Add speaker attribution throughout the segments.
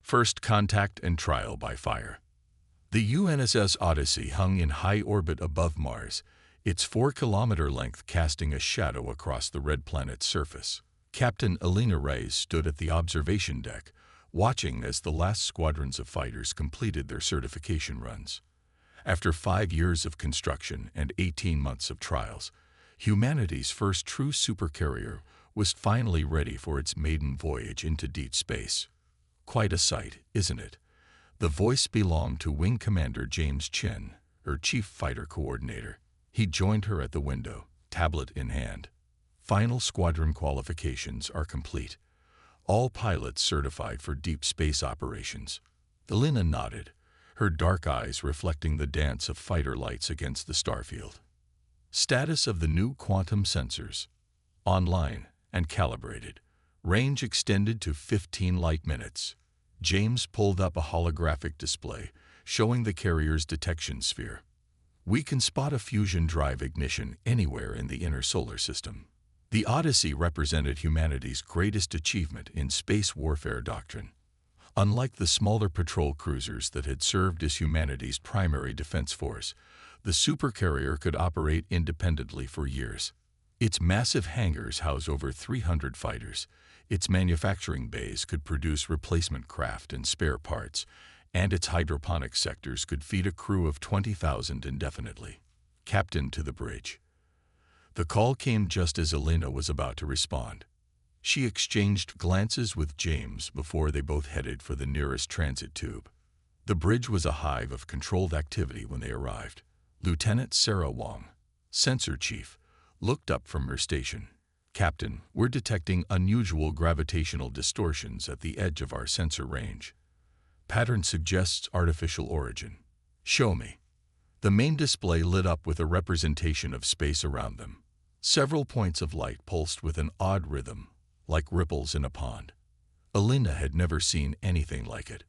Speaker 1: First contact and trial by fire. The UNSS Odyssey hung in high orbit above Mars, its 4-kilometer length casting a shadow across the red planet's surface. Captain Alina Reyes stood at the observation deck, watching as the last squadrons of fighters completed their certification runs. After 5 years of construction and 18 months of trials, humanity's first true supercarrier was finally ready for its maiden voyage into deep space. Quite a sight, isn't it? The voice belonged to Wing Commander James Chin, her chief fighter coordinator. He joined her at the window, tablet in hand. Final squadron qualifications are complete. All pilots certified for deep space operations. Alina nodded, her dark eyes reflecting the dance of fighter lights against the starfield. Status of the new quantum sensors. Online and calibrated. Range extended to 15 light minutes. James pulled up a holographic display showing the carrier's detection sphere. We can spot a fusion drive ignition anywhere in the inner solar system. The Odyssey represented humanity's greatest achievement in space warfare doctrine. Unlike the smaller patrol cruisers that had served as humanity's primary defense force, the supercarrier could operate independently for years. Its massive hangars house over 300 fighters. Its manufacturing bays could produce replacement craft and spare parts, and its hydroponic sectors could feed a crew of 20,000 indefinitely. Captain to the bridge. The call came just as Alina was about to respond. She exchanged glances with James before they both headed for the nearest transit tube. The bridge was a hive of controlled activity when they arrived. Lieutenant Sarah Wong, sensor chief, looked up from her station. Captain, we're detecting unusual gravitational distortions at the edge of our sensor range. Pattern suggests artificial origin. Show me. The main display lit up with a representation of space around them. Several points of light pulsed with an odd rhythm, like ripples in a pond. Alina had never seen anything like it.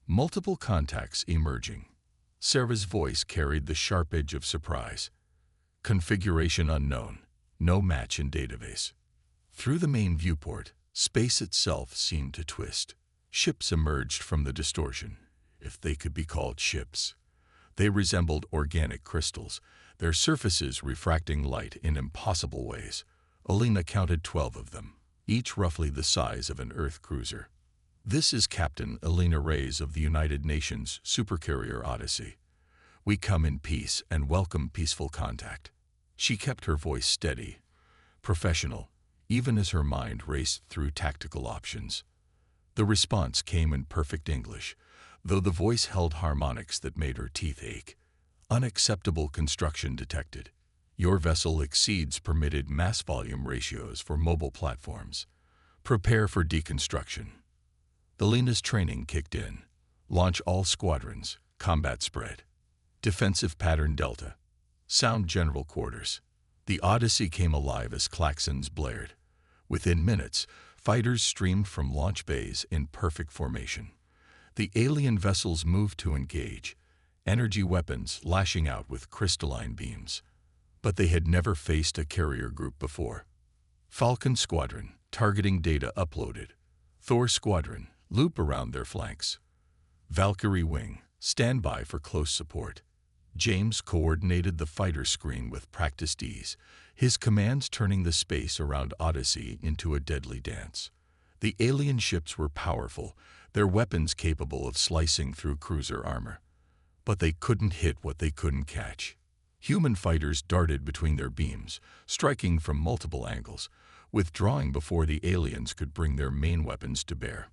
Speaker 1: Multiple contacts emerging. Sarah's voice carried the sharp edge of surprise. Configuration unknown. No match in database. Through the main viewport, space itself seemed to twist. Ships emerged from the distortion, if they could be called ships. They resembled organic crystals, their surfaces refracting light in impossible ways. Alina counted 12 of them, each roughly the size of an Earth cruiser. This is Captain Alina Reyes of the United Nations Supercarrier Odyssey. We come in peace and welcome peaceful contact. She kept her voice steady, professional, even as her mind raced through tactical options. The response came in perfect English, though the voice held harmonics that made her teeth ache. Unacceptable construction detected. Your vessel exceeds permitted mass volume ratios for mobile platforms. Prepare for deconstruction. Alina's training kicked in. Launch all squadrons. Combat spread. Defensive pattern delta. Sound general quarters. The Odyssey came alive as klaxons blared. Within minutes, fighters streamed from launch bays in perfect formation. The alien vessels moved to engage, energy weapons lashing out with crystalline beams. But they had never faced a carrier group before. Falcon Squadron, targeting data uploaded. Thor Squadron, loop around their flanks. Valkyrie Wing, standby for close support. James coordinated the fighter screen with practiced ease, his commands turning the space around Odyssey into a deadly dance. The alien ships were powerful, their weapons capable of slicing through cruiser armor. But they couldn't hit what they couldn't catch. Human fighters darted between their beams, striking from multiple angles, withdrawing before the aliens could bring their main weapons to bear.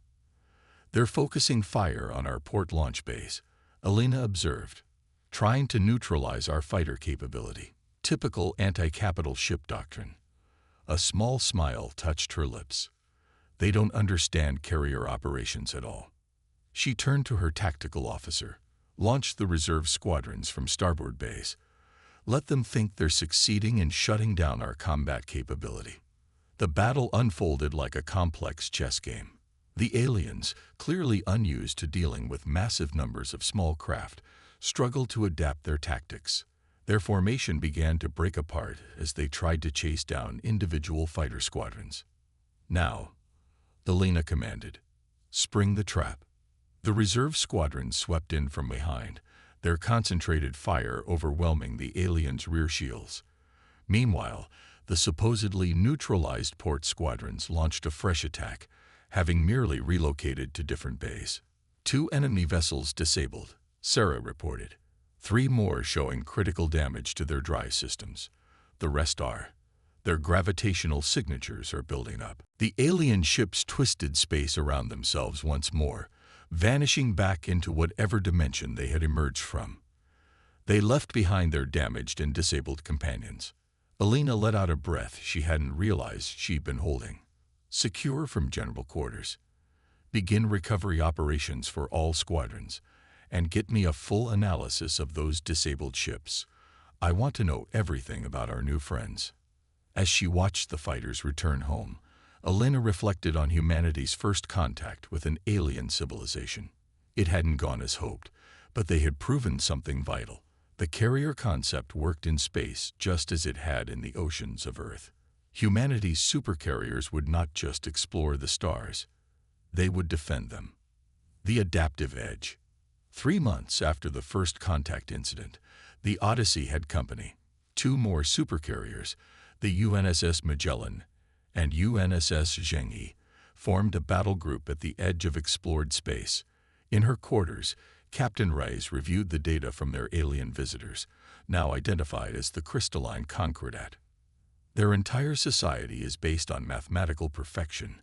Speaker 1: They're focusing fire on our port launch base, Alina observed, trying to neutralize our fighter capability. Typical anti-capital ship doctrine. A small smile touched her lips. They don't understand carrier operations at all. She turned to her tactical officer. Launch the reserve squadrons from starboard bays. Let them think they're succeeding in shutting down our combat capability. The battle unfolded like a complex chess game. The aliens, clearly unused to dealing with massive numbers of small craft, struggled to adapt their tactics. Their formation began to break apart as they tried to chase down individual fighter squadrons. Now, Alina commanded, spring the trap. The reserve squadrons swept in from behind, their concentrated fire overwhelming the aliens' rear shields. Meanwhile, the supposedly neutralized port squadrons launched a fresh attack, having merely relocated to different bays. 2 enemy vessels disabled, Sarah reported. 3 more showing critical damage to their drive systems. The rest are. Their gravitational signatures are building up. The alien ships twisted space around themselves once more, vanishing back into whatever dimension they had emerged from. They left behind their damaged and disabled companions. Alina let out a breath she hadn't realized she'd been holding. Secure from general quarters. Begin recovery operations for all squadrons, and get me a full analysis of those disabled ships. I want to know everything about our new friends. As she watched the fighters return home, Alina reflected on humanity's first contact with an alien civilization. It hadn't gone as hoped, but they had proven something vital. The carrier concept worked in space just as it had in the oceans of Earth. Humanity's supercarriers would not just explore the stars. They would defend them. The adaptive edge. 3 months after the first contact incident, the Odyssey had company. 2 more supercarriers, the UNSS Magellan and UNSS Zhenghe, formed a battle group at the edge of explored space. In her quarters, Captain Reyes reviewed the data from their alien visitors, now identified as the crystalline Concordat. Their entire society is based on mathematical perfection,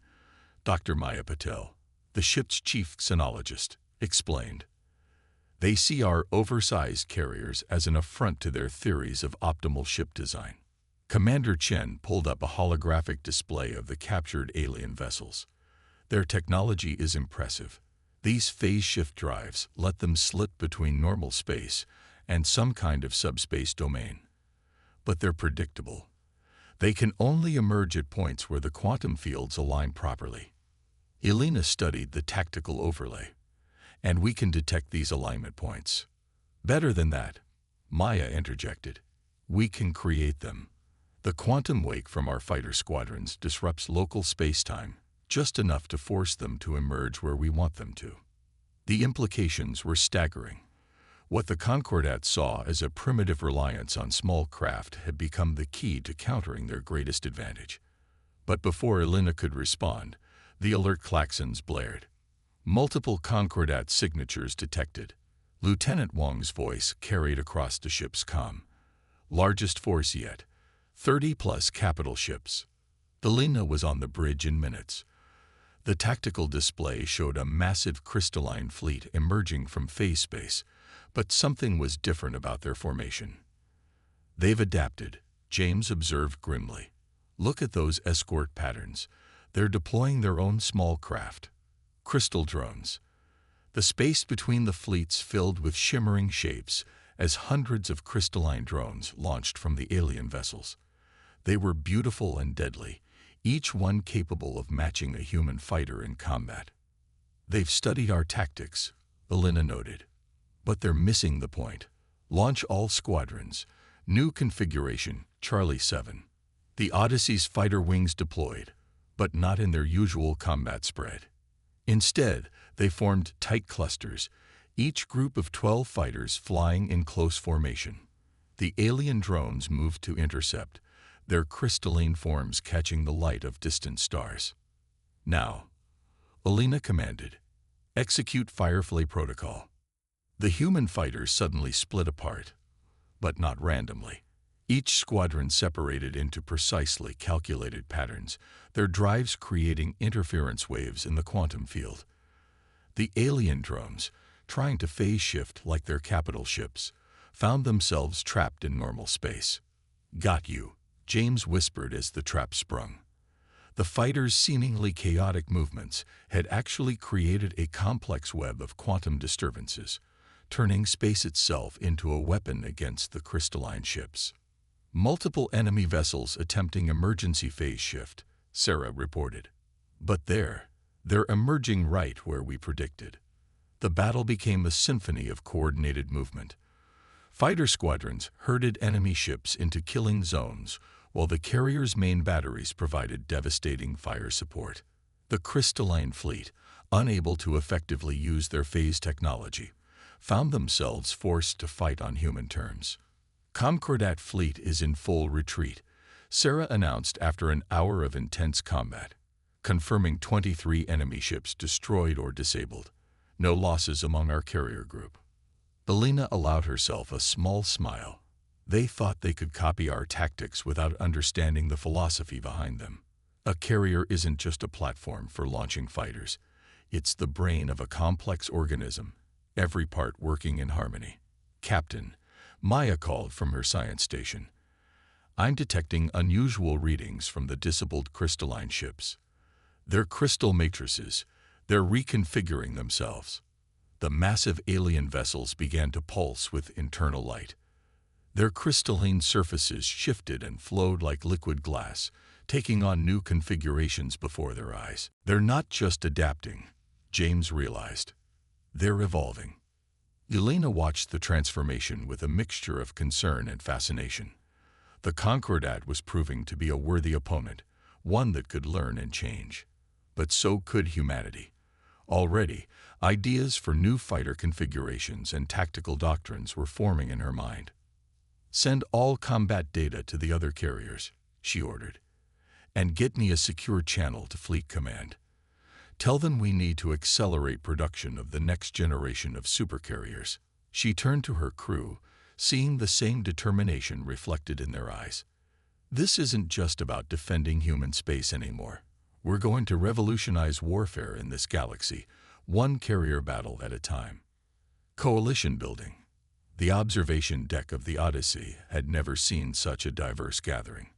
Speaker 1: Dr. Maya Patel, the ship's chief xenologist, explained. They see our oversized carriers as an affront to their theories of optimal ship design. Commander Chen pulled up a holographic display of the captured alien vessels. Their technology is impressive. These phase shift drives let them slit between normal space and some kind of subspace domain. But they're predictable. They can only emerge at points where the quantum fields align properly. Elena studied the tactical overlay, and we can detect these alignment points. Better than that, Maya interjected. We can create them. The quantum wake from our fighter squadrons disrupts local space-time, just enough to force them to emerge where we want them to. The implications were staggering. What the Concordat saw as a primitive reliance on small craft had become the key to countering their greatest advantage. But before Elena could respond, the alert klaxons blared. Multiple Concordat signatures detected. Lieutenant Wang's voice carried across the ship's comm. Largest force yet. 30-plus capital ships. Elena was on the bridge in minutes. The tactical display showed a massive crystalline fleet emerging from phase space, but something was different about their formation. They've adapted, James observed grimly. Look at those escort patterns. They're deploying their own small craft. Crystal drones. The space between the fleets filled with shimmering shapes as hundreds of crystalline drones launched from the alien vessels. They were beautiful and deadly, each one capable of matching a human fighter in combat. They've studied our tactics, Elena noted. But they're missing the point. Launch all squadrons. New configuration, Charlie 7. The Odyssey's fighter wings deployed, but not in their usual combat spread. Instead, they formed tight clusters, each group of 12 fighters flying in close formation. The alien drones moved to intercept, their crystalline forms catching the light of distant stars. Now, Elena commanded, execute Firefly protocol. The human fighters suddenly split apart, but not randomly. Each squadron separated into precisely calculated patterns, their drives creating interference waves in the quantum field. The alien drones, trying to phase shift like their capital ships, found themselves trapped in normal space. Got you, James whispered as the trap sprung. The fighters' seemingly chaotic movements had actually created a complex web of quantum disturbances, turning space itself into a weapon against the crystalline ships. Multiple enemy vessels attempting emergency phase shift, Sarah reported. But they're emerging right where we predicted. The battle became a symphony of coordinated movement. Fighter squadrons herded enemy ships into killing zones, while the carrier's main batteries provided devastating fire support. The crystalline fleet, unable to effectively use their phase technology, found themselves forced to fight on human terms. Concordat fleet is in full retreat, Sarah announced after an hour of intense combat, confirming 23 enemy ships destroyed or disabled. No losses among our carrier group. Elena allowed herself a small smile. They thought they could copy our tactics without understanding the philosophy behind them. A carrier isn't just a platform for launching fighters. It's the brain of a complex organism, every part working in harmony. Captain, Maya called from her science station. I'm detecting unusual readings from the disabled crystalline ships. They're crystal matrices. They're reconfiguring themselves. The massive alien vessels began to pulse with internal light. Their crystalline surfaces shifted and flowed like liquid glass, taking on new configurations before their eyes. They're not just adapting, James realized. They're evolving. Elena watched the transformation with a mixture of concern and fascination. The Concordat was proving to be a worthy opponent, one that could learn and change. But so could humanity. Already, ideas for new fighter configurations and tactical doctrines were forming in her mind. Send all combat data to the other carriers, she ordered, and get me a secure channel to Fleet Command. Tell them we need to accelerate production of the next generation of supercarriers. She turned to her crew, seeing the same determination reflected in their eyes. This isn't just about defending human space anymore. We're going to revolutionize warfare in this galaxy, one carrier battle at a time. Coalition building. The observation deck of the Odyssey had never seen such a diverse gathering.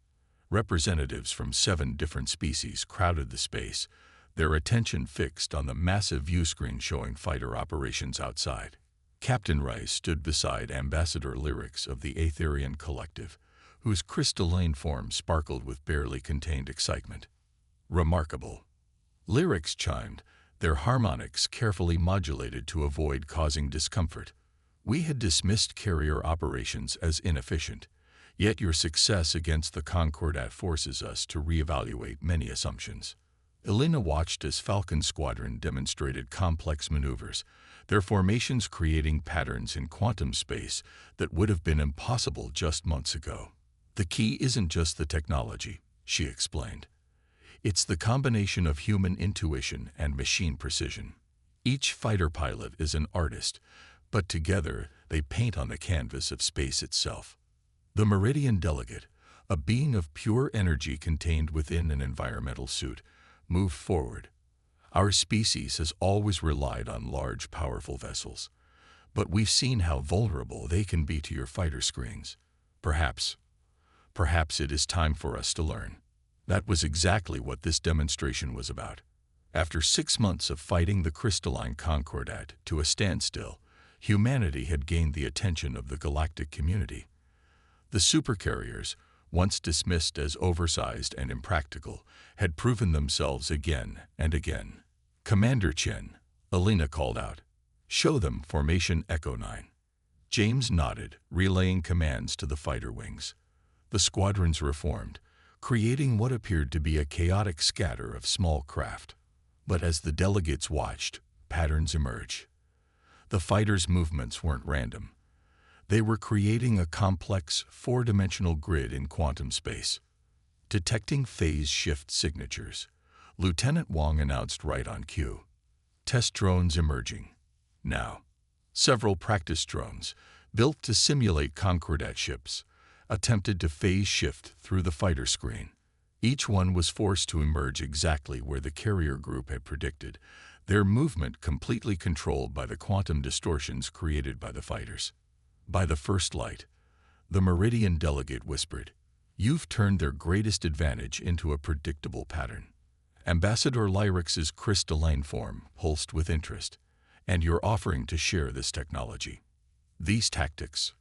Speaker 1: Representatives from 7 different species crowded the space, their attention fixed on the massive viewscreen showing fighter operations outside. Captain Rice stood beside Ambassador Lyrics of the Aetherian Collective, whose crystalline form sparkled with barely contained excitement. Remarkable. Lyrics chimed, their harmonics carefully modulated to avoid causing discomfort. We had dismissed carrier operations as inefficient, yet your success against the Concordat forces us to reevaluate many assumptions. Elena watched as Falcon Squadron demonstrated complex maneuvers, their formations creating patterns in quantum space that would have been impossible just months ago. The key isn't just the technology, she explained. It's the combination of human intuition and machine precision. Each fighter pilot is an artist, but together they paint on the canvas of space itself. The Meridian Delegate, a being of pure energy contained within an environmental suit, moved forward. Our species has always relied on large, powerful vessels, but we've seen how vulnerable they can be to your fighter screens. Perhaps it is time for us to learn. That was exactly what this demonstration was about. After 6 months of fighting the crystalline Concordat to a standstill, humanity had gained the attention of the galactic community. The supercarriers, once dismissed as oversized and impractical, had proven themselves again and again. Commander Chen, Elena called out. Show them Formation Echo 9. James nodded, relaying commands to the fighter wings. The squadrons reformed, creating what appeared to be a chaotic scatter of small craft. But as the delegates watched, patterns emerged. The fighters' movements weren't random. They were creating a complex, 4-dimensional grid in quantum space. Detecting phase shift signatures, Lieutenant Wong announced right on cue. Test drones emerging. Now, several practice drones, built to simulate Concordat ships, attempted to phase shift through the fighter screen. Each one was forced to emerge exactly where the carrier group had predicted, their movement completely controlled by the quantum distortions created by the fighters. By the first light, the Meridian Delegate whispered, "You've turned their greatest advantage into a predictable pattern." Ambassador Lyrics's crystalline form pulsed with interest, "And you're offering to share this technology." These tactics,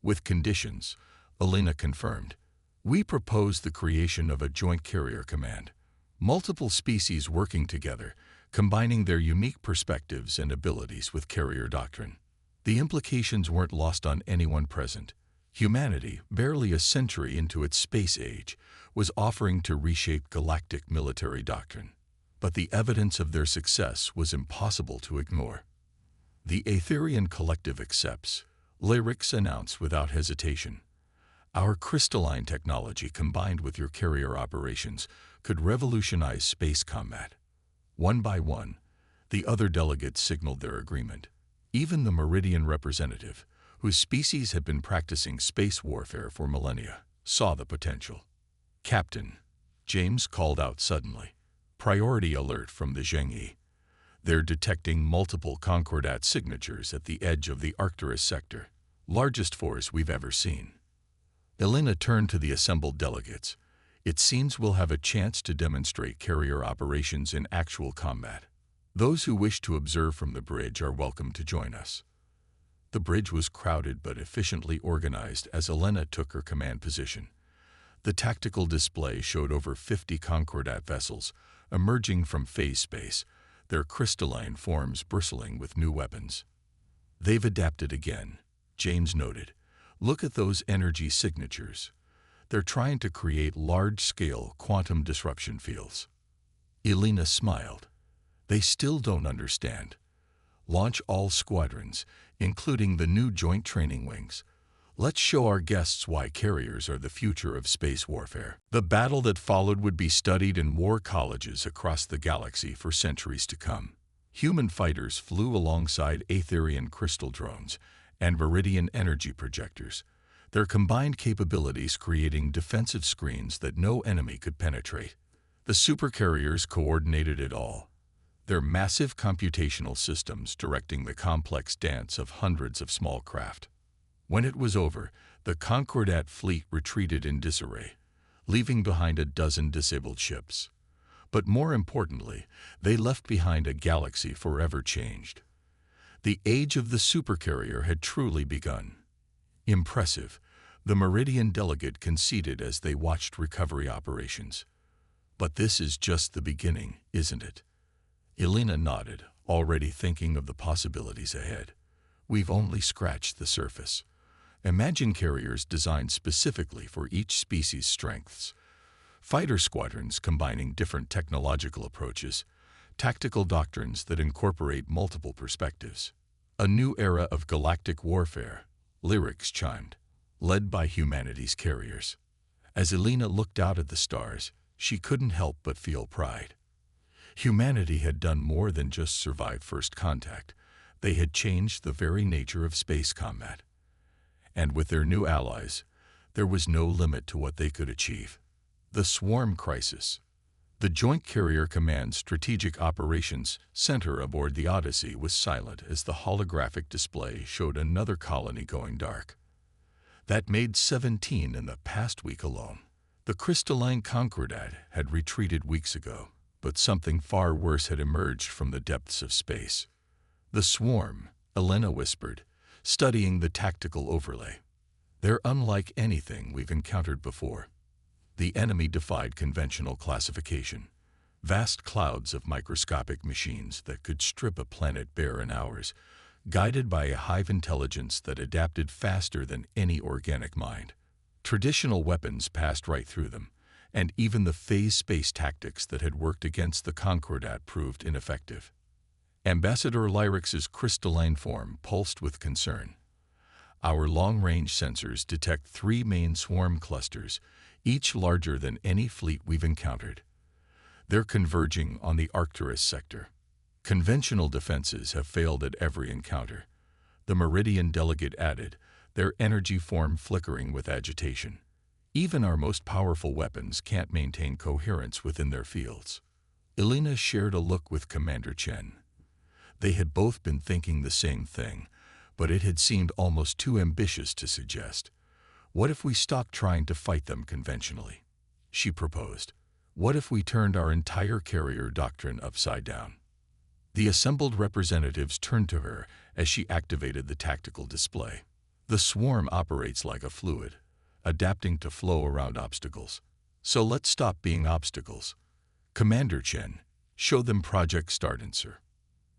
Speaker 1: with conditions, Elena confirmed. We propose the creation of a joint carrier command, multiple species working together, combining their unique perspectives and abilities with carrier doctrine. The implications weren't lost on anyone present. Humanity, barely a century into its space age, was offering to reshape galactic military doctrine. but the evidence of their success was impossible to ignore. "The Aetherian Collective accepts," Lyrics announced without hesitation. "Our crystalline technology combined with your carrier operations could revolutionize space combat." One by one, the other delegates signaled their agreement. Even the Meridian representative, whose species had been practicing space warfare for millennia, saw the potential. "Captain," James called out suddenly, "priority alert from the Zhengyi. They're detecting multiple Concordat signatures at the edge of the Arcturus sector. Largest force we've ever seen." Elena turned to the assembled delegates. "It seems we'll have a chance to demonstrate carrier operations in actual combat. Those who wish to observe from the bridge are welcome to join us." The bridge was crowded but efficiently organized as Elena took her command position. The tactical display showed over 50 Concordat vessels emerging from phase space, their crystalline forms bristling with new weapons. "They've adapted again," James noted. "Look at those energy signatures. They're trying to create large-scale quantum disruption fields." Elena smiled. "They still don't understand. Launch all squadrons, including the new joint training wings. Let's show our guests why carriers are the future of space warfare." The battle that followed would be studied in war colleges across the galaxy for centuries to come. Human fighters flew alongside Aetherian crystal drones and Viridian energy projectors, their combined capabilities creating defensive screens that no enemy could penetrate. The Supercarriers coordinated it all, their massive computational systems directing the complex dance of hundreds of small craft. When it was over, the Concordat fleet retreated in disarray, leaving behind a dozen disabled ships. But more importantly, they left behind a galaxy forever changed. The age of the supercarrier had truly begun. "Impressive," the Meridian delegate conceded as they watched recovery operations. "But this is just the beginning, isn't it?" Elena nodded, already thinking of the possibilities ahead. "We've only scratched the surface. Imagine carriers designed specifically for each species' strengths. Fighter squadrons combining different technological approaches, tactical doctrines that incorporate multiple perspectives. A new era of galactic warfare," Lyrics chimed, "led by humanity's carriers." As Elena looked out at the stars, she couldn't help but feel pride. Humanity had done more than just survive first contact. They had changed the very nature of space combat. And with their new allies, there was no limit to what they could achieve. The swarm crisis. The Joint Carrier Command's Strategic Operations Center aboard the Odyssey was silent as the holographic display showed another colony going dark. That made 17 in the past week alone. The crystalline Concordat had retreated weeks ago, but something far worse had emerged from the depths of space. "The swarm," Elena whispered, studying the tactical overlay. "They're unlike anything we've encountered before." The enemy defied conventional classification. Vast clouds of microscopic machines that could strip a planet bare in hours, guided by a hive intelligence that adapted faster than any organic mind. Traditional weapons passed right through them, and even the phase space tactics that had worked against the Concordat proved ineffective. Ambassador Lyrics's crystalline form pulsed with concern. "Our long-range sensors detect 3 main swarm clusters, each larger than any fleet we've encountered. They're converging on the Arcturus sector. Conventional defenses have failed at every encounter," the Meridian delegate added, their energy form flickering with agitation. "Even our most powerful weapons can't maintain coherence within their fields." Elena shared a look with Commander Chen. They had both been thinking the same thing, but it had seemed almost too ambitious to suggest. "What if we stopped trying to fight them conventionally?" she proposed. "What if we turned our entire carrier doctrine upside down?" The assembled representatives turned to her as she activated the tactical display. "The swarm operates like a fluid, adapting to flow around obstacles. So let's stop being obstacles. Commander Chen, show them Project Stardancer."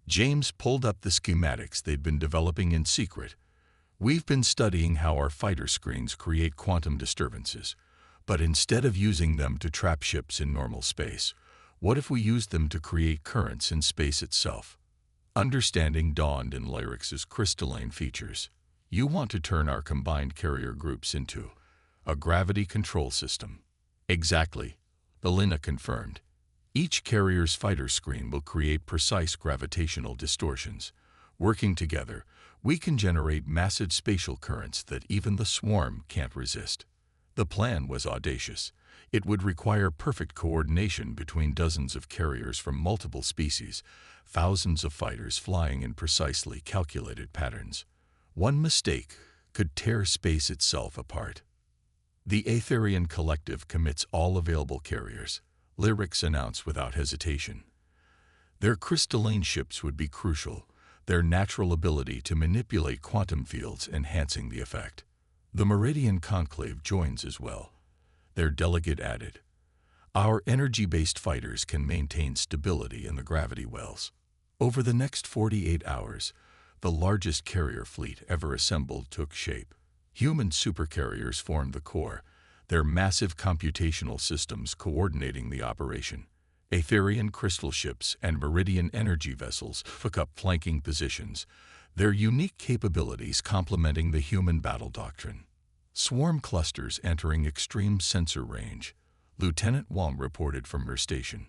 Speaker 1: James pulled up the schematics they'd been developing in secret. "We've been studying how our fighter screens create quantum disturbances, but instead of using them to trap ships in normal space, What if we used them to create currents in space itself? Understanding dawned in Lyrix's crystalline features. You want to turn our combined carrier groups into a gravity control system. Exactly, Elena confirmed. Each carrier's fighter screen will create precise gravitational distortions. Working together, we can generate massive spatial currents that even the swarm can't resist. The plan was audacious. It would require perfect coordination between dozens of carriers from multiple species, thousands of fighters flying in precisely calculated patterns. One mistake could tear space itself apart. The Aetherian Collective commits all available carriers, Lyrix announced without hesitation. Their crystalline ships would be crucial, their natural ability to manipulate quantum fields enhancing the effect. The Meridian Conclave joins as well. Their delegate added, "Our energy-based fighters can maintain stability in the gravity wells." Over the next 48 hours, the largest carrier fleet ever assembled took shape. Human supercarriers formed the core, their massive computational systems coordinating the operation. Aetherian crystal ships and Meridian energy vessels took up flanking positions, their unique capabilities complementing the human battle doctrine. Swarm clusters entering extreme sensor range, Lieutenant Wong reported from her station.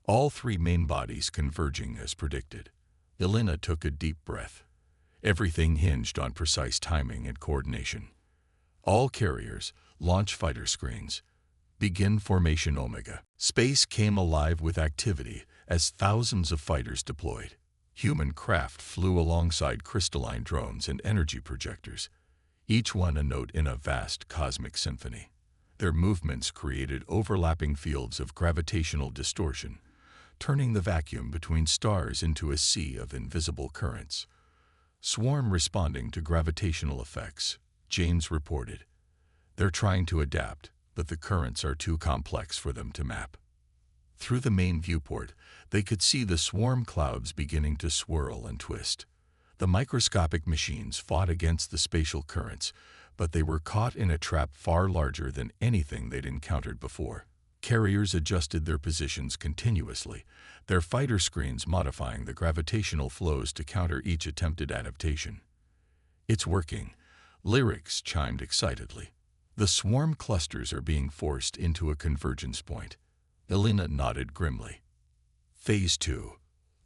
Speaker 1: All three main bodies converging as predicted. Elena took a deep breath. Everything hinged on precise timing and coordination. All carriers, launch fighter screens. Begin formation Omega. Space came alive with activity as thousands of fighters deployed. Human craft flew alongside crystalline drones and energy projectors, each one a note in a vast cosmic symphony. Their movements created overlapping fields of gravitational distortion, turning the vacuum between stars into a sea of invisible currents. Swarm responding to gravitational effects, James reported. They're trying to adapt, but the currents are too complex for them to map. Through the main viewport, they could see the swarm clouds beginning to swirl and twist. The microscopic machines fought against the spatial currents, but they were caught in a trap far larger than anything they'd encountered before. Carriers adjusted their positions continuously, their fighter screens modifying the gravitational flows to counter each attempted adaptation. "It's working," Lyrix chimed excitedly. "The swarm clusters are being forced into a convergence point." Elena nodded grimly. Phase 2.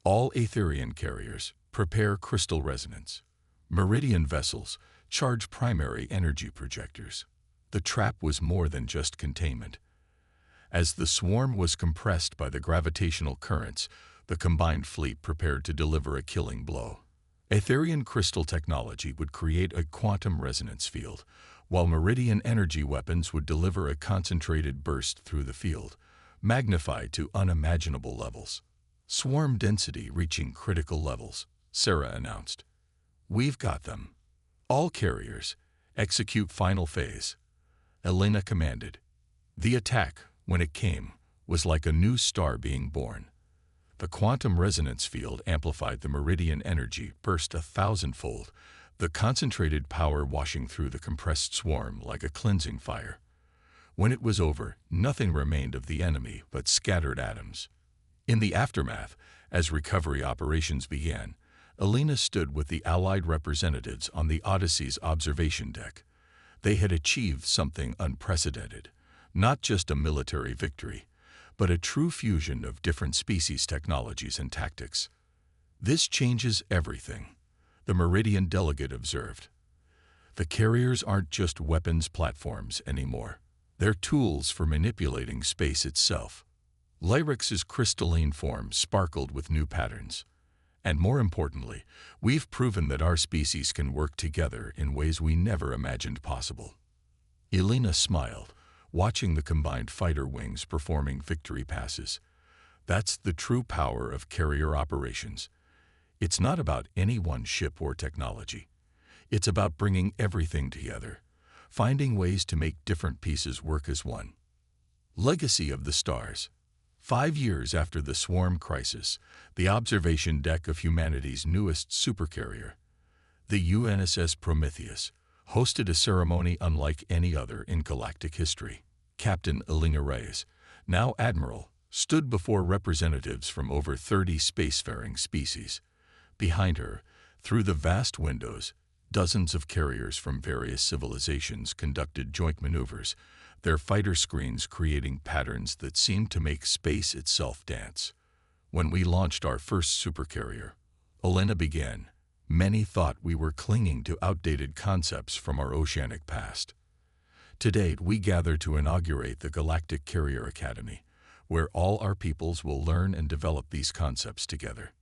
Speaker 1: All Aetherian carriers, prepare crystal resonance. Meridian vessels, charge primary energy projectors. The trap was more than just containment. As the swarm was compressed by the gravitational currents, the combined fleet prepared to deliver a killing blow. Aetherian crystal technology would create a quantum resonance field, while Meridian energy weapons would deliver a concentrated burst through the field, magnified to unimaginable levels. Swarm density reaching critical levels, Sarah announced. "We've got them. All carriers, execute final phase," Elena commanded. The attack, when it came, was like a new star being born. The quantum resonance field amplified the Meridian energy burst 1,000-fold, the concentrated power washing through the compressed swarm like a cleansing fire. When it was over, nothing remained of the enemy but scattered atoms. In the aftermath, as recovery operations began, Elena stood with the Allied representatives on the Odyssey's observation deck. They had achieved something unprecedented, not just a military victory, but a true fusion of different species' technologies and tactics. "This changes everything," the Meridian delegate observed. "The carriers aren't just weapons platforms anymore. They're tools for manipulating space itself." Lyrix's crystalline form sparkled with new patterns. "And more importantly, we've proven that our species can work together in ways we never imagined possible." Elena smiled, watching the combined fighter wings performing victory passes. That's the true power of carrier operations. It's not about any one ship or technology. It's about bringing everything together, finding ways to make different pieces work as one. Legacy of the Stars. 5 years after the swarm crisis, the observation deck of humanity's newest supercarrier, the UNSS Prometheus, hosted a ceremony unlike any other in galactic history. Captain Elena Reyes, now Admiral, stood before representatives from over 30 spacefaring species. Behind her, through the vast windows, dozens of carriers from various civilizations conducted joint maneuvers, their fighter screens creating patterns that seemed to make space itself dance. When we launched our first supercarrier, Elena began, many thought we were clinging to outdated concepts from our oceanic past. Today, we gather to inaugurate the Galactic Carrier Academy, where all our peoples will learn and develop these concepts together.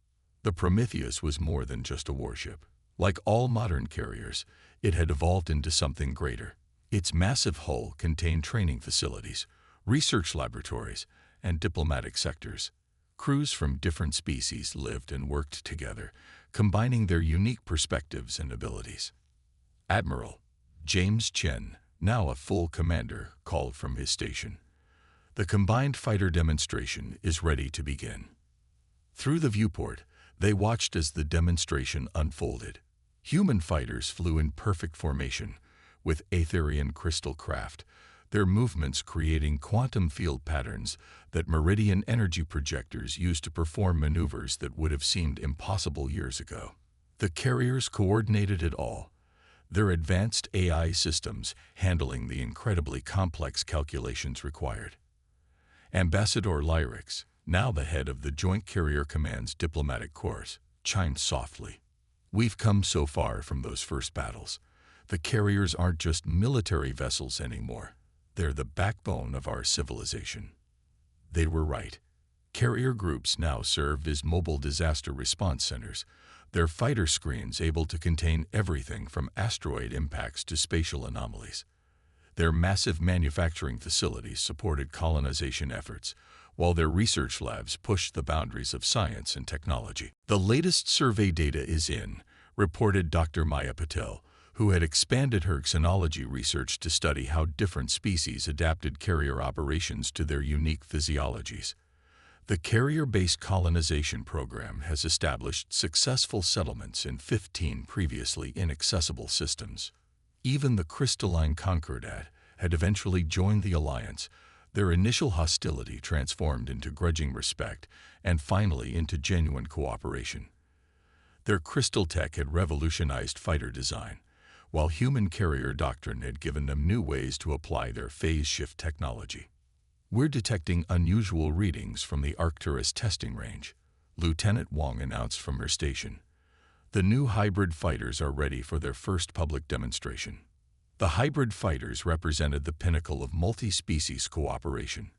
Speaker 1: The Prometheus was more than just a warship. Like all modern carriers, it had evolved into something greater. Its massive hull contained training facilities, research laboratories, and diplomatic sectors. Crews from different species lived and worked together, combining their unique perspectives and abilities. Admiral James Chen, now a full commander, called from his station. The combined fighter demonstration is ready to begin. Through the viewport, they watched as the demonstration unfolded. Human fighters flew in perfect formation, with Aetherian crystal craft, their movements creating quantum field patterns that meridian energy projectors used to perform maneuvers that would have seemed impossible years ago. The carriers coordinated it all, their advanced AI systems handling the incredibly complex calculations required. Ambassador Lyrix, now the head of the Joint Carrier Command's diplomatic corps, chimed softly. We've come so far from those first battles. The carriers aren't just military vessels anymore. They're the backbone of our civilization. They were right. Carrier groups now served as mobile disaster response centers, their fighter screens able to contain everything from asteroid impacts to spatial anomalies. Their massive manufacturing facilities supported colonization efforts, while their research labs pushed the boundaries of science and technology. The latest survey data is in, reported Dr. Maya Patel, who had expanded her xenology research to study how different species adapted carrier operations to their unique physiologies. The carrier-based colonization program has established successful settlements in 15 previously inaccessible systems. Even the crystalline Concordat had eventually joined the alliance, their initial hostility transformed into grudging respect and finally into genuine cooperation. Their crystal tech had revolutionized fighter design, while human carrier doctrine had given them new ways to apply their phase shift technology. We're detecting unusual readings from the Arcturus testing range, Lieutenant Wong announced from her station. The new hybrid fighters are ready for their first public demonstration. The hybrid fighters represented the pinnacle of multi-species cooperation.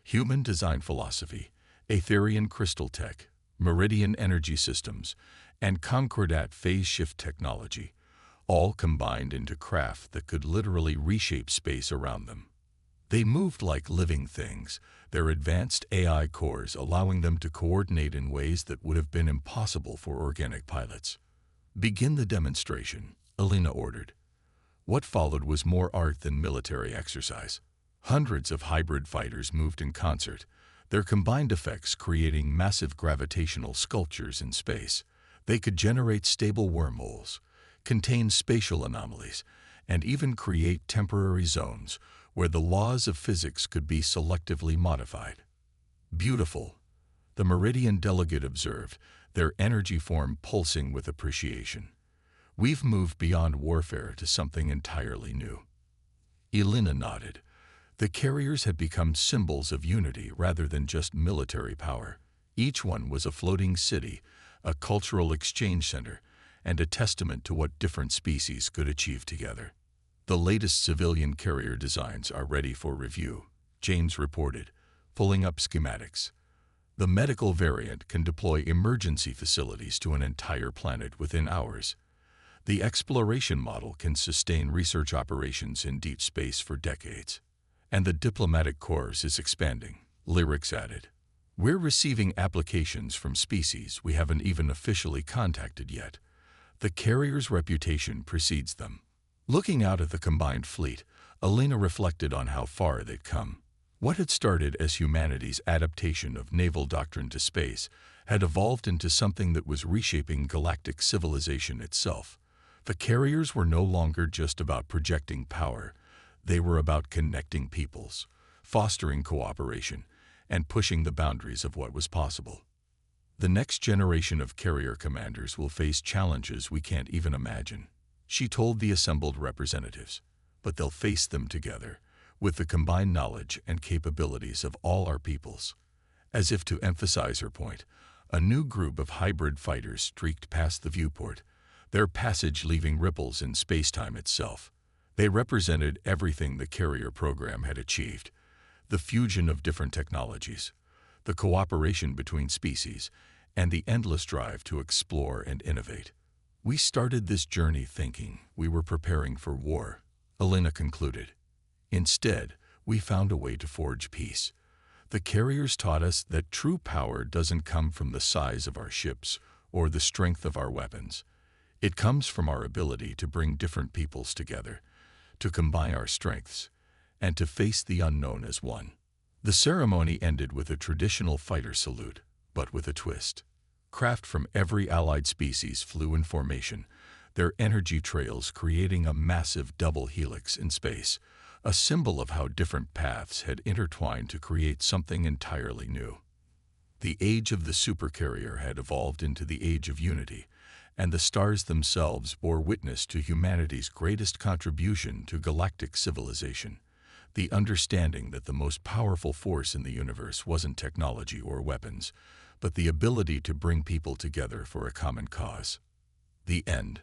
Speaker 1: Human design philosophy, Aetherian crystal tech, meridian energy systems, and Concordat phase shift technology, all combined into craft that could literally reshape space around them. They moved like living things, their advanced AI cores allowing them to coordinate in ways that would have been impossible for organic pilots. Begin the demonstration, Elena ordered. What followed was more art than military exercise. Hundreds of hybrid fighters moved in concert, their combined effects creating massive gravitational sculptures in space. They could generate stable wormholes, contain spatial anomalies, and even create temporary zones where the laws of physics could be selectively modified. Beautiful, the Meridian delegate observed, their energy form pulsing with appreciation. We've moved beyond warfare to something entirely new. Elena nodded. The carriers had become symbols of unity rather than just military power. Each one was a floating city, a cultural exchange center, and a testament to what different species could achieve together. The latest civilian carrier designs are ready for review, James reported, pulling up schematics. The medical variant can deploy emergency facilities to an entire planet within hours. The exploration model can sustain research operations in deep space for decades. And the diplomatic corps is expanding, Lyrix added. We're receiving applications from species we haven't even officially contacted yet. The carrier's reputation precedes them. Looking out at the combined fleet, Elena reflected on how far they'd come. What had started as humanity's adaptation of naval doctrine to space had evolved into something that was reshaping galactic civilization itself. The carriers were no longer just about projecting power. They were about connecting peoples, fostering cooperation, and pushing the boundaries of what was possible. The next generation of carrier commanders will face challenges we can't even imagine, she told the assembled representatives, but they'll face them together, with the combined knowledge and capabilities of all our peoples. As if to emphasize her point, a new group of hybrid fighters streaked past the viewport, their passage leaving ripples in space-time itself. They represented everything the carrier program had achieved: the fusion of different technologies, the cooperation between species, and the endless drive to explore and innovate. We started this journey thinking we were preparing for war, Elena concluded. Instead, we found a way to forge peace. The carriers taught us that true power doesn't come from the size of our ships or the strength of our weapons. It comes from our ability to bring different peoples together, to combine our strengths, and to face the unknown as one. The ceremony ended with a traditional fighter salute, but with a twist. Craft from every allied species flew in formation, their energy trails creating a massive double helix in space, a symbol of how different paths had intertwined to create something entirely new. The age of the supercarrier had evolved into the age of unity, and the stars themselves bore witness to humanity's greatest contribution to galactic civilization: the understanding that the most powerful force in the universe wasn't technology or weapons, but the ability to bring people together for a common cause. The end.